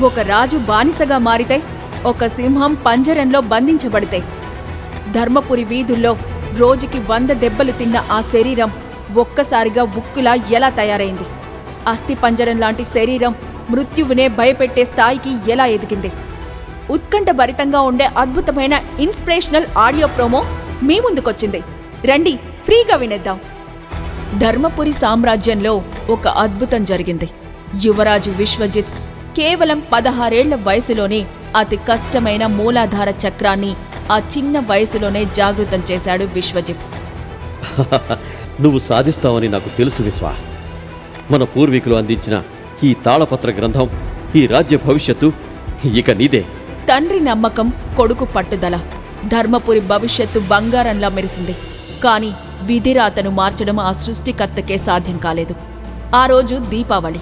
ఒక రాజు బానిసగా మారితే, ఒక సింహం పంజరంలో బంధించబడితే, ధర్మపురి వీధుల్లో రోజుకి 100 దెబ్బలు తిన్న ఆ శరీరం ఒక్కసారిగా ఉక్కులా ఎలా తయారైంది? అస్థిపంజరం లాంటి శరీరం మృత్యువునే భయపెట్టే స్థాయికి ఎలా ఎదిగింది? ఉత్కంఠభరితంగా ఉండే అద్భుతమైన ఇన్స్పిరేషనల్ ఆడియో ప్రోమో మీ ముందుకొచ్చింది. రండి, ఫ్రీగా వినేద్దాం. ధర్మపురి సామ్రాజ్యంలో ఒక అద్భుతం జరిగింది. యువరాజు విశ్వజిత్ కేవలం 16 ఏళ్ల వయసులోనే అతి కష్టమైన మూలాధార చక్రాన్ని ఆ చిన్న వయసులోనే జాగృతం చేశాడు విశ్వజిత్. నువ్వు సాధిస్తావని నాకు తెలుసు విశ్వ. మన పూర్వీకులు అందించిన ఈ తాళపత్ర గ్రంథం, ఈ రాజ్య భవిష్యత్తు ఇక నీదే. తండ్రి నమ్మకం, కొడుకు పట్టుదల. ధర్మపురి భవిష్యత్తు బంగారంలా మెరిసింది. కాని విధిరాతను మార్చడం ఆ సృష్టికర్తకే సాధ్యం కాలేదు. ఆ రోజు దీపావళి.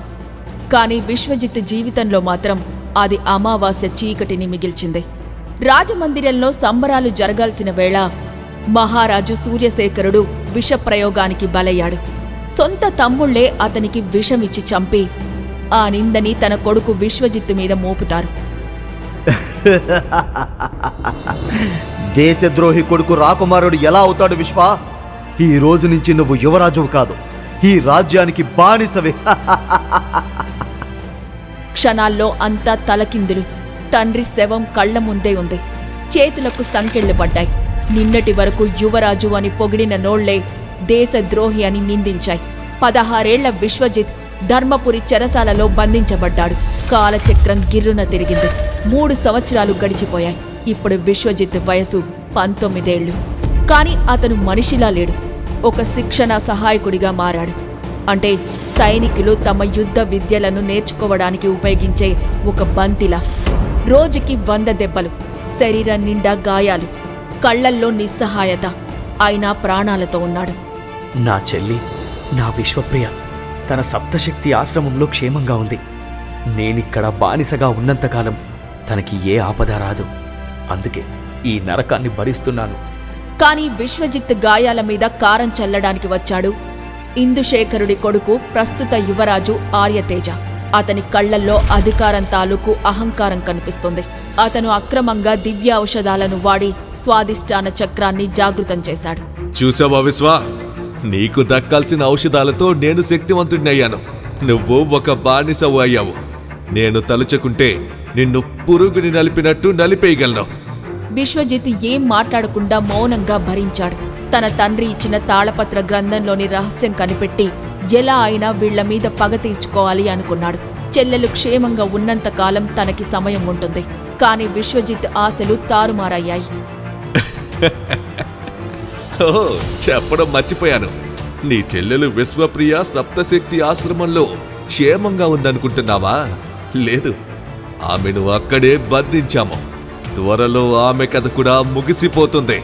కాని విశ్వజిత్ జీవితంలో మాత్రం అది అమావాస్య చీకటిని మిగిల్చింది. రాజమందిరంలో సంబరాలు జరగాల్సిన వేళ మహారాజు సూర్యశేఖరుడు విషప్రయోగానికి బలయ్యాడు. సొంత తమ్ముళ్లే అతనికి విషమిచ్చి చంపి ఆ నిందని తన కొడుకు విశ్వజిత్ మీద మోపుతారు. దేశద్రోహి కొడుకు రాకుమారుడు ఎలా అవుతాడు విశ్వ? ఈ రోజు నుంచి నువ్వు యువరాజువు కాదు, ఈ రాజ్యానికి బానిసవే. క్షణాల్లో అంతా తలకిందులు. తండ్రి శవం కళ్ల ముందే ఉంది. చేతులకు సంకెళ్లు పడ్డాయి. నిన్నటి వరకు యువరాజు అని పొగిడిన నోళ్లే దేశద్రోహి అని నిందించాయి. 16 ఏళ్ల విశ్వజిత్ ధర్మపురి చెరసాలలో బంధించబడ్డాడు. కాలచక్రం గిర్రున తిరిగింది. 3 సంవత్సరాలు గడిచిపోయాయి. ఇప్పుడు విశ్వజిత్ వయసు 19 ఏళ్లు. కాని అతను మనిషిలా లేడు. ఒక శిక్షణ సహాయకుడిగా మారాడు. అంటే సైనికులు తమ యుద్ధ విద్యలను నేర్చుకోవడానికి ఉపయోగించే ఒక బంతిలా. రోజుకి 100 దెబ్బలు, శరీరం నిండా గాయాలు, కళ్లల్లో నిస్సహాయత. అయినా ప్రాణాలతో ఉన్నాడు. నా చెల్లి, నా విశ్వప్రియ తన సప్తశక్తి ఆశ్రమంలో క్షేమంగా ఉంది. నేనిక్కడ బానిసగా ఉన్నంతకాలం తనకి ఏ ఆపద రాదు. అందుకే ఈ నరకాన్ని భరిస్తున్నాను. కాని విశ్వజిత్ గాయాల మీద కారం చల్లడానికి వచ్చాడు ఇందుశేఖరుడి కొడుకు, ప్రస్తుత యువరాజు ఆర్యతేజ. అతని కళ్లల్లో అధికారం తాలూకు అహంకారం కనిపిస్తుంది. అతను అక్రమంగా దివ్య ఔషధాలను వాడి స్వాదిష్టాన చక్రాన్ని జాగృతం చేశాడు. చూసావా విశ్వ, నీకు దక్కాల్సిన ఔషధాలతో నేను శక్తివంతుడినయ్యాను. నువ్వు ఒక బానిసవు అయ్యావు. నేను తలుచుకుంటే నిన్ను పురుగుని నలిపినట్టు నలిపేయగలను. విశ్వజిత్ ఏం మాట్లాడకుండా మౌనంగా భరించాడు. తన తండ్రి ఇచ్చిన తాళపత్ర గ్రంథంలోని రహస్యం కనిపెట్టి ఎలా అయినా వీళ్ల మీద పగ తీర్చుకోవాలి అనుకున్నాడు. చెల్లెలు క్షేమంగా ఉన్నంతకాలం తనకి సమయం ఉంటుంది. కాని విశ్వజిత్ ఆశలు తారుమారయ్యాయి. చెప్పడం మర్చిపోయాను. నీ చెల్లెలు విశ్వప్రియ సప్తశక్తి ఆశ్రమంలో క్షేమంగా ఉందనుకుంటున్నావా? లేదు, ఆమెను అక్కడే బంధించాము. త్వరలో ఆమె కథ కూడా ముగిసిపోతుంది.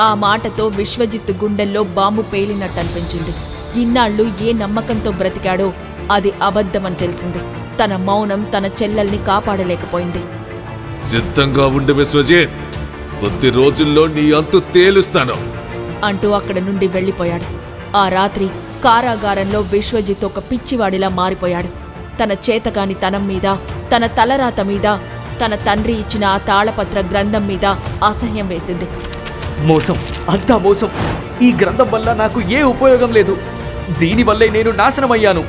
ఆ మాటతో విశ్వజిత్ గుండెల్లో బాంబు పేలినట్టనిపించింది. ఇన్నాళ్లు ఏ నమ్మకంతో బ్రతికాడో అది అబద్ధమని తెలిసింది. తన మౌనం తన చెల్లెల్ని కాపాడలేకపోయింది. సిద్ధంగా ఉండు విశ్వజిత్, కొద్ది రోజుల్లో నీ అంతు తేలుస్తాను అంటూ అక్కడ నుండి వెళ్లిపోయాడు. ఆ రాత్రి కారాగారంలో విశ్వజిత్ ఒక పిచ్చివాడిలా మారిపోయాడు. తన చేతగాని తనం మీద, తన తలరాత మీద, తన తండ్రి ఇచ్చిన ఆ తాళపత్ర గ్రంథం మీద అసహ్యం వేసింది. మోసం, అంతా మోసం. ఈ గ్రంథం వల్ల నాకు ఏ ఉపయోగం లేదు. దీనివల్లే నేను నాశనమయ్యాను.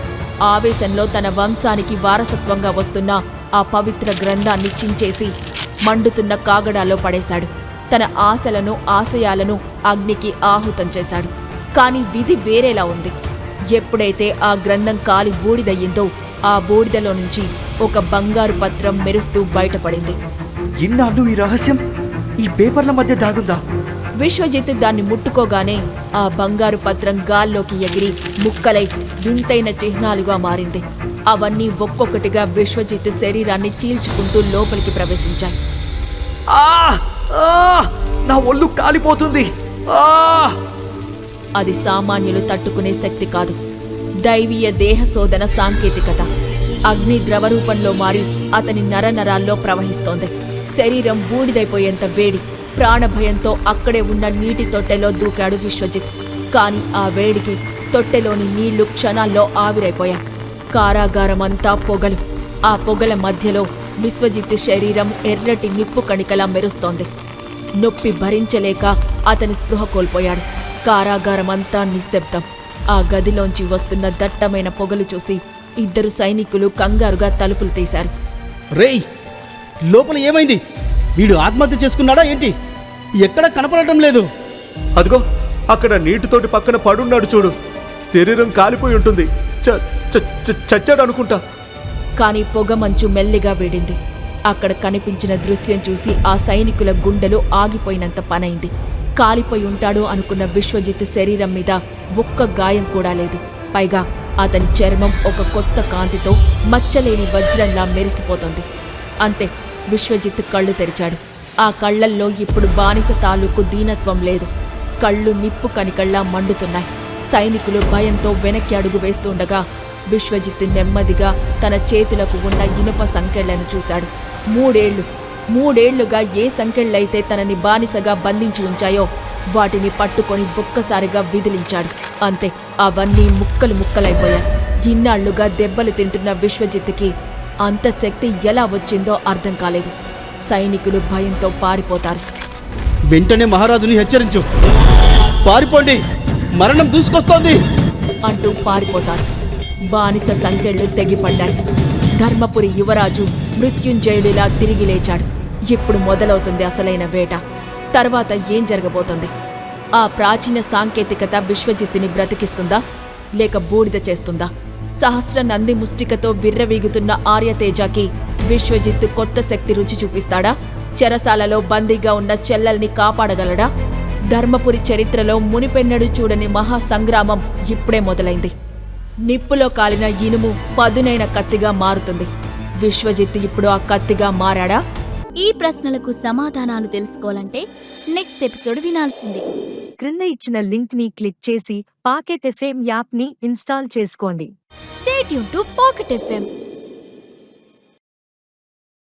ఆవేశంలో తన వంశానికి వారసత్వంగా వస్తున్న ఆ పవిత్ర గ్రంథాన్ని చించేసి మండుతున్న కాగడాలో పడేశాడు. తన ఆశలను, ఆశయాలను అగ్నికి ఆహుతం చేశాడు. కాని విధి వేరేలా ఉంది. ఎప్పుడైతే ఆ గ్రంథం కాలి బూడిదయ్యిందో ఆ బూడిదలో నుంచి ఒక బంగారు పత్రం మెరుస్తూ బయటపడింది. ఇన్నాళ్ళు ఈ రహస్యం ఈ పేపర్ల మధ్య దాగుందా? విశ్వజిత్ దాన్ని ముట్టుకోగానే ఆ బంగారు పత్రం గాల్లోకి ఎగిరి ముక్కలై వింతైన చిహ్నాలుగా మారింది. అవన్నీ ఒక్కొక్కటిగా విశ్వజిత్ శరీరాన్ని చీల్చుకుంటూ లోపలికి ప్రవేశించాయి. నా ఒళ్ళు కాలిపోతుంది. అది సామాన్యులు తట్టుకునే శక్తి కాదు. దైవీయ దేహశోధన సాంకేతికత. అగ్ని ద్రవరూపంలో మారి అతని నరనరాల్లో ప్రవహిస్తోంది. శరీరం బూడిదైపోయేంత వేడి. ప్రాణభయంతో అక్కడే ఉన్న నీటి తొట్టెలో దూకాడు విశ్వజిత్. కాని ఆ వేడికి తొట్టెలోని నీళ్లు క్షణాల్లో ఆవిరైపోయాయి. కారాగారమంతా పొగలు. ఆ పొగల మధ్యలో విశ్వజిత్ శరీరం ఎర్రటి నిప్పు కణికలా మెరుస్తోంది. నొప్పి భరించలేక అతని స్పృహ కోల్పోయాడు. కారాగారమంతా నిశ్శబ్దం. ఆ గదిలోంచి వస్తున్న దట్టమైన పొగలు చూసి ఇద్దరు సైనికులు కంగారుగా తలుపులు తీశారు. రేయ్, లోపల ఏమైంది? వీడు ఆత్మహత్య చేసుకున్నాడా ఏంటి? ఎక్కడ కనపడటం లేదు. అదిగో అక్కడ నీటితోటి పక్కన పడున్నాడు చూడు. శరీరం కాలిపోయి ఉంటుంది. చచ్చాడు అనుకుంటా. కాని పొగ మంచు మెల్లిగా వీడింది. అక్కడ కనిపించిన దృశ్యం చూసి ఆ సైనికుల గుండెలు ఆగిపోయినంత పనైంది. కాలిపోయి ఉంటాడు అనుకున్న విశ్వజిత్ శరీరం మీద ఒక్క గాయం కూడా లేదు. పైగా అతని చర్మం ఒక కొత్త కాంతితో మచ్చలేని వజ్రంలా మెరిసిపోతుంది. అంతే, విశ్వజిత్ కళ్ళు తెరిచాడు. ఆ కళ్లల్లో ఇప్పుడు బానిస తాలూకు దీనత్వం లేదు. కళ్ళు నిప్పు కణికల్లా మండుతున్నాయి. సైనికులు భయంతో వెనక్కి అడుగు వేస్తుండగా విశ్వజిత్ నెమ్మదిగా తన చేతులకు ఉన్న ఇనుప సంకెళ్లను చూశాడు. మూడేళ్లుగా ఏ సంకెళ్లైతే తనని బానిసగా బంధించి ఉంచాయో వాటిని పట్టుకొని ఒక్కసారిగా విదిలించాడు. అంతే, అవన్నీ ముక్కలు ముక్కలైపోయాయి. ఇన్నాళ్లుగా దెబ్బలు తింటున్న విశ్వజిత్కి అంత శక్తి ఎలా వచ్చిందో అర్థం కాలేదు. సైనికులు భయంతో పారిపోతారు. వెంటనే మహారాజుని హెచ్చరించు. పారిపోండి, మరణం దూసుకొస్తోంది అంటూ పారిపోతారు. బానిస సంకెళ్ళు తెగిపడ్డాయి. ధర్మపురి యువరాజు మృత్యుంజయుడిలా తిరిగి లేచాడు. ఇప్పుడు మొదలవుతుంది అసలైన వేట. తర్వాత ఏం జరగబోతుంది? ఆ ప్రాచీన సాంకేతికత విశ్వజిత్తుని బ్రతికిస్తుందా లేక బూడిద చేస్తుందా? సహస్ర నంది ముష్టికతో విర్రవీగుతున్న ఆర్యతేజకి విశ్వజిత్ కొత్త శక్తి రుచి చూపిస్తాడా? చెరసాలలో బందీగా ఉన్న చెల్లెల్ని కాపాడగలడా? ధర్మపురి చరిత్రలో మునిపెన్నడూ చూడని మహాసంగ్రామం ఇప్పుడే మొదలైంది. నిప్పులో కాలిన ఇనుము పదునైన కత్తిగా మారుతుంది. విశ్వజిత్ ఇప్పుడు ఆ కత్తిగా మారాడా? ఈ ప్రశ్నలకు సమాధానాలు తెలుసుకోవాలంటే నెక్స్ట్ ఎపిసోడ్ వినాల్సిందే. క్రింద ఇచ్చిన లింక్ ని క్లిక్ చేసి పాకెట్ ఎఫ్ఎం యాప్ ని ఇన్స్టాల్ చేసుకోండి. Stay tune to pocket FM.